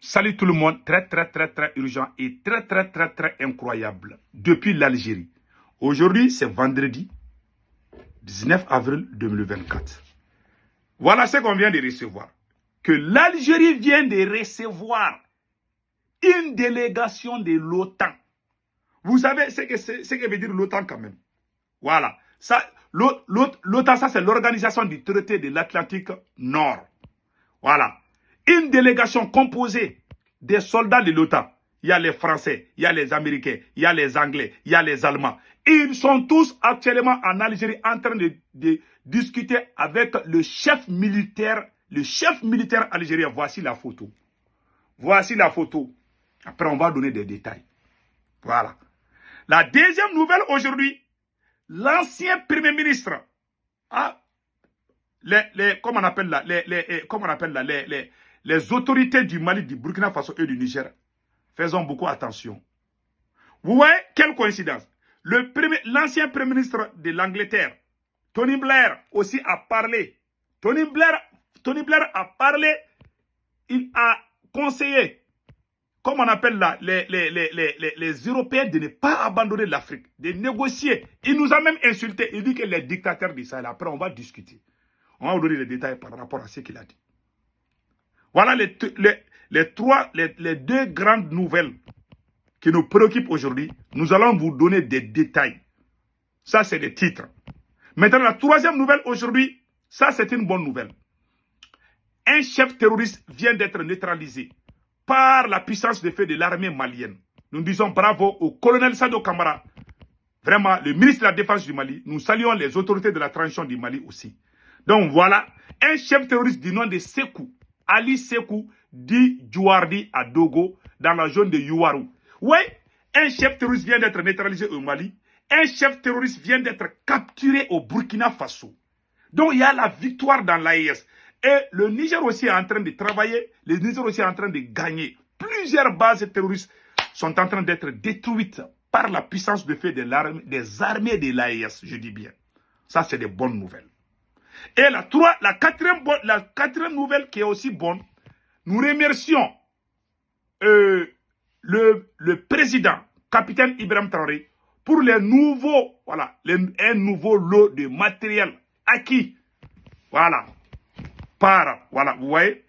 Salut tout le monde, très urgent et très incroyable depuis l'Algérie. Aujourd'hui, c'est vendredi 19 avril 2024. Voilà ce qu'on vient de recevoir. Que l'Algérie vient de recevoir une délégation de l'OTAN. Vous savez ce que veut dire l'OTAN quand même. Voilà. L'OTAN, ça c'est l'organisation du traité de l'Atlantique Nord. Voilà. Une délégation composée des soldats de l'OTAN. Il y a les Français, il y a les Américains, il y a les Anglais, il y a les Allemands. Ils sont tous actuellement en Algérie en train de discuter avec le chef militaire algérien. Voici la photo. Voici la photo. Après, on va donner des détails. Voilà. La deuxième nouvelle aujourd'hui, l'ancien Premier ministre, comment on appelle là, les autorités du Mali, du Burkina Faso et du Niger, faisons beaucoup attention. Vous voyez, quelle coïncidence. L'ancien Premier ministre de l'Angleterre, Tony Blair, aussi a parlé. Tony Blair a parlé, il a conseillé, comme on appelle là, les Européens de ne pas abandonner l'Afrique, de négocier. Il nous a même insulté. Il dit que les dictateurs du Sahel, après on va discuter. On va vous donner les détails par rapport à ce qu'il a dit. Voilà les deux grandes nouvelles qui nous préoccupent aujourd'hui. Nous allons vous donner des détails. Ça, c'est les titres. Maintenant, la troisième nouvelle aujourd'hui, ça, c'est une bonne nouvelle. Un chef terroriste vient d'être neutralisé par la puissance de feu de l'armée malienne. Nous disons bravo au colonel Sado Kamara. Vraiment, le ministre de la Défense du Mali. Nous saluons les autorités de la transition du Mali aussi. Donc voilà, un chef terroriste du nom de Sekou, Ali Sekou, dit Djouardi à Dogo, dans la zone de Youarou. Oui, un chef terroriste vient d'être neutralisé au Mali. Un chef terroriste vient d'être capturé au Burkina Faso. Donc il y a la victoire dans l'AES. Et le Niger aussi est en train de travailler, le Niger aussi est en train de gagner. Plusieurs bases terroristes sont en train d'être détruites par la puissance de feu des armées de l'AES, je dis bien. Ça, c'est des bonnes nouvelles. Et la quatrième nouvelle qui est aussi bonne, nous remercions le président, capitaine Ibrahim Traoré, pour un nouveau lot de matériel acquis. Voilà. Vous voyez,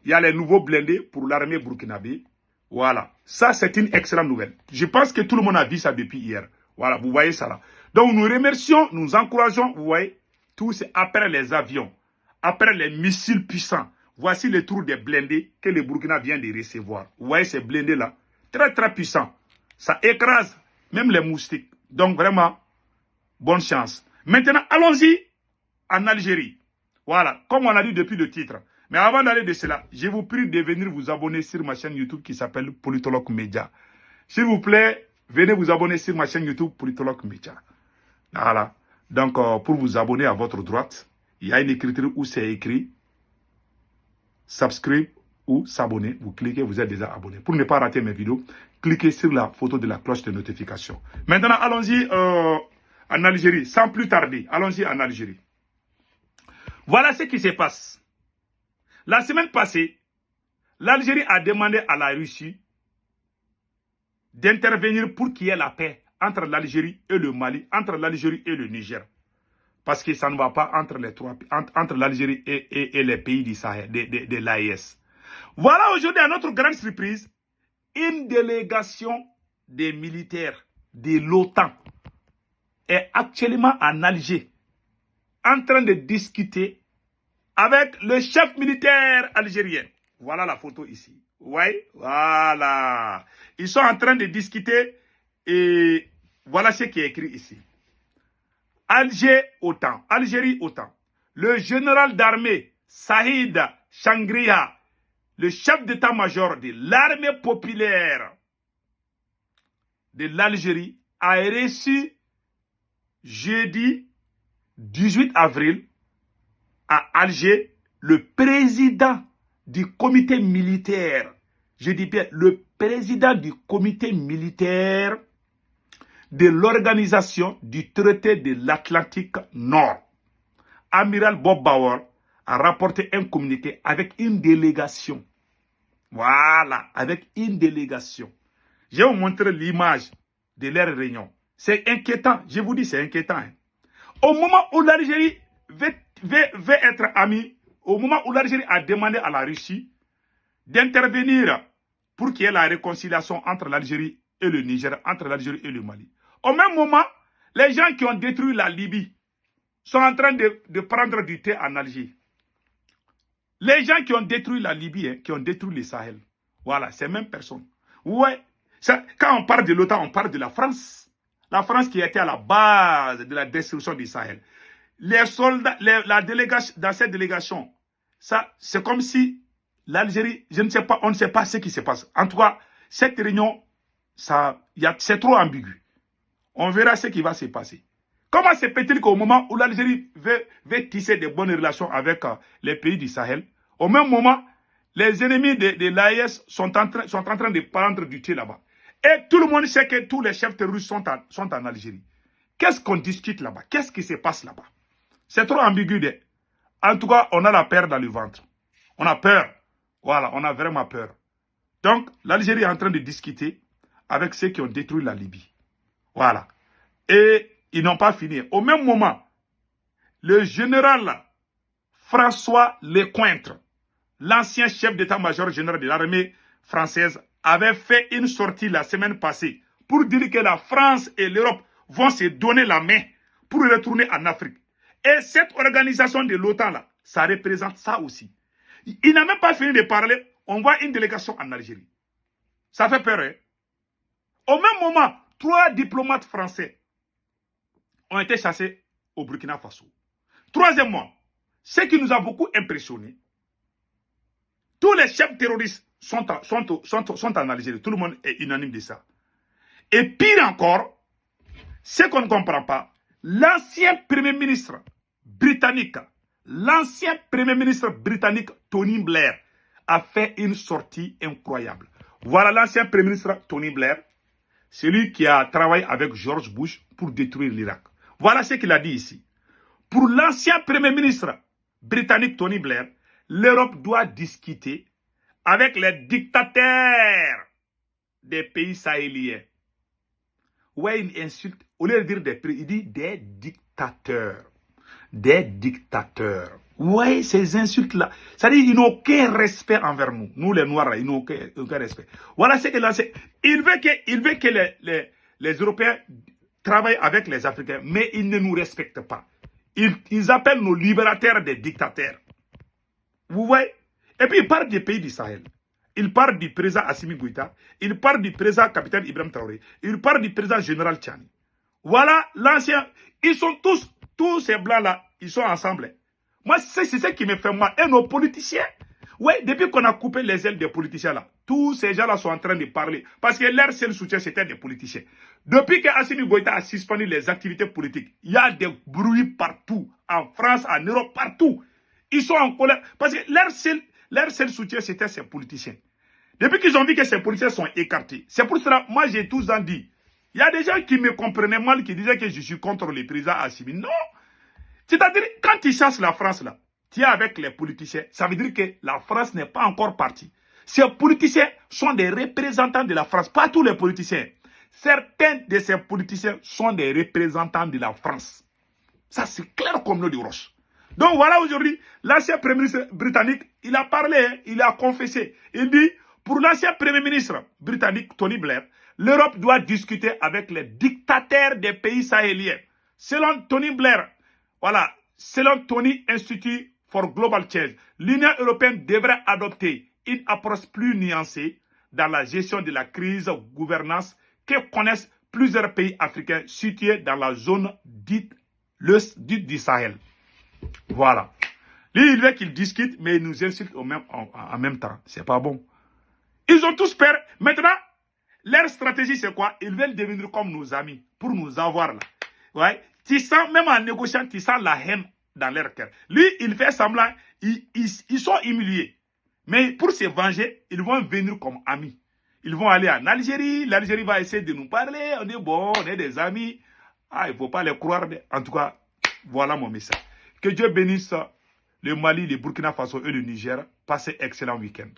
il y a les nouveaux blindés pour l'armée burkinabé. Voilà. Ça, c'est une excellente nouvelle. Je pense que tout le monde a vu ça depuis hier. Voilà, vous voyez ça là. Donc, nous remercions, nous encourageons, vous voyez, tous après les avions, après les missiles puissants. Voici le tour des blindés que le Burkina vient de recevoir. Vous voyez ces blindés-là, très puissants. Ça écrase même les moustiques. Donc vraiment, bonne chance. Maintenant, allons-y en Algérie. Voilà, comme on a dit depuis le titre. Mais avant d'aller de cela, je vous prie de venir vous abonner sur ma chaîne YouTube qui s'appelle Politologue Média. S'il vous plaît, venez vous abonner sur ma chaîne YouTube Politologue Média. Voilà. Donc, pour vous abonner à votre droite, il y a une écriture où c'est écrit subscribe ou s'abonner. Vous cliquez, vous êtes déjà abonné. Pour ne pas rater mes vidéos, cliquez sur la photo de la cloche de notification. Maintenant, allons-y en Algérie. Sans plus tarder, allons-y en Algérie. Voilà ce qui se passe. La semaine passée, l'Algérie a demandé à la Russie d'intervenir pour qu'il y ait la paix entre l'Algérie et le Mali, entre l'Algérie et le Niger. Parce que ça ne va pas entre l'Algérie et les pays du Sahel, de l'AES. Voilà aujourd'hui, à notre grande surprise, une délégation des militaires de l'OTAN est actuellement en Algérie, en train de discuter avec le chef militaire algérien. Voilà la photo ici. Oui, voilà. Ils sont en train de discuter et voilà ce qui est écrit ici. Algérie OTAN. Le général d'armée Saïd Changria, le chef d'état-major de l'armée populaire de l'Algérie, a reçu jeudi 18 avril à Alger le président du comité militaire. Je dis bien le président du comité militaire de l'organisation du traité de l'Atlantique Nord. Amiral Bob Bauer a rapporté un communiqué avec une délégation Voilà, avec une délégation. Je vais vous montrer l'image de leur réunion. C'est inquiétant, je vous dis, c'est inquiétant. Hein. Au moment où l'Algérie veut être amie, au moment où l'Algérie a demandé à la Russie d'intervenir pour qu'il y ait la réconciliation entre l'Algérie et le Niger, entre l'Algérie et le Mali. Au même moment, les gens qui ont détruit la Libye sont en train de prendre du thé en Algérie. Les gens qui ont détruit la Libye, hein, qui ont détruit le Sahel, voilà, ces mêmes personnes. Ouais, quand on parle de l'OTAN, on parle de la France. La France qui était à la base de la destruction du Sahel. Les soldats, la délégation, dans cette délégation, ça, c'est comme si l'Algérie, je ne sais pas, on ne sait pas ce qui se passe. En tout cas, cette réunion, c'est trop ambigu. On verra ce qui va se passer. Comment se peut-il qu'au moment où l'Algérie veut tisser de bonnes relations avec les pays du Sahel, au même moment, les ennemis de l'AES sont en train de prendre du thé là-bas. Et tout le monde sait que tous les chefs terroristes sont en Algérie. Qu'est-ce qu'on discute là-bas? Qu'est-ce qui se passe là-bas? C'est trop ambigu. En tout cas, on a la peur dans le ventre. On a peur. Voilà, on a vraiment peur. Donc, l'Algérie est en train de discuter avec ceux qui ont détruit la Libye. Voilà. Et ils n'ont pas fini. Au même moment, le général François Lecointre, l'ancien chef d'état-major général de l'armée française, avait fait une sortie la semaine passée pour dire que la France et l'Europe vont se donner la main pour retourner en Afrique. Et cette organisation de l'OTAN, là, ça représente ça aussi. Il n'a même pas fini de parler. On voit une délégation en Algérie. Ça fait peur, hein? Au même moment, 3 diplomates français ont été chassés au Burkina Faso. Troisièmement, ce qui nous a beaucoup impressionné, tous les chefs terroristes sont en Algérie. Tout le monde est unanime de ça. Et pire encore, ce qu'on ne comprend pas, l'ancien premier ministre britannique, Tony Blair, a fait une sortie incroyable. Voilà l'ancien premier ministre Tony Blair, celui qui a travaillé avec George Bush pour détruire l'Irak. Voilà ce qu'il a dit ici. Pour l'ancien premier ministre britannique Tony Blair, l'Europe doit discuter avec les dictateurs des pays sahéliens. Ouais, une insulte. Au lieu de dire des pays, il dit des dictateurs. Des dictateurs. Ouais, ces insultes-là. C'est-à-dire qu'ils n'ont aucun respect envers nous. Nous, les Noirs, ils n'ont aucun respect. Voilà ce qu'il a fait. Il veut que les Européens travaillent avec les Africains, mais ils ne nous respectent pas. Ils appellent nos libérateurs des dictateurs. Vous voyez? Et puis, ils parlent des pays du Sahel. Ils parlent du président Assimi Goïta. Ils parlent du président capitaine Ibrahim Traoré. Ils parlent du président général Tchani. Voilà l'ancien. Ils sont tous ces blancs-là, ils sont ensemble. Moi, c'est ce qui me fait mal. Et nos politiciens, ouais, depuis qu'on a coupé les ailes des politiciens là, tous ces gens-là sont en train de parler. Parce que leur seul soutien, c'était des politiciens. Depuis que Assimi Goïta a suspendu les activités politiques, il y a des bruits partout. En France, en Europe, partout. Ils sont en colère. Parce que leur seul soutien, c'était ces politiciens. Depuis qu'ils ont vu que ces politiciens sont écartés. C'est pour cela, moi, j'ai tous en dit. Il y a des gens qui me comprenaient mal, qui disaient que je suis contre le président Assimi. Non. C'est-à-dire, quand ils chassent la France, là, tu es avec les politiciens, ça veut dire que la France n'est pas encore partie. Ces politiciens sont des représentants de la France, pas tous les politiciens. Certains de ces politiciens sont des représentants de la France. Ça, c'est clair comme l'eau de roche. Donc voilà, aujourd'hui, l'ancien premier ministre britannique, il a parlé, il a confessé. Il dit, pour l'ancien premier ministre britannique, Tony Blair, l'Europe doit discuter avec les dictateurs des pays sahéliens. Selon Tony Blair, voilà, selon Tony Institute for Global Change, l'Union européenne devrait adopter une approche plus nuancée dans la gestion de la crise gouvernance que connaissent plusieurs pays africains situés dans la zone dite du Sahel. Voilà. Lui, il veut qu'il discute, mais il nous insulte en même temps. C'est pas bon. Ils ont tous peur. Maintenant, leur stratégie, c'est quoi? Ils veulent devenir comme nos amis pour nous avoir là. Ouais. Tu sens, même en négociant, tu sens la haine dans leur cœur. Lui, il fait semblant, ils sont humiliés. Mais pour se venger, ils vont venir comme amis. Ils vont aller en Algérie, l'Algérie va essayer de nous parler, on est bon, on est des amis. Ah, il ne faut pas les croire. En tout cas, voilà mon message. Que Dieu bénisse le Mali, le Burkina Faso et le Niger. Passez un excellent week-end.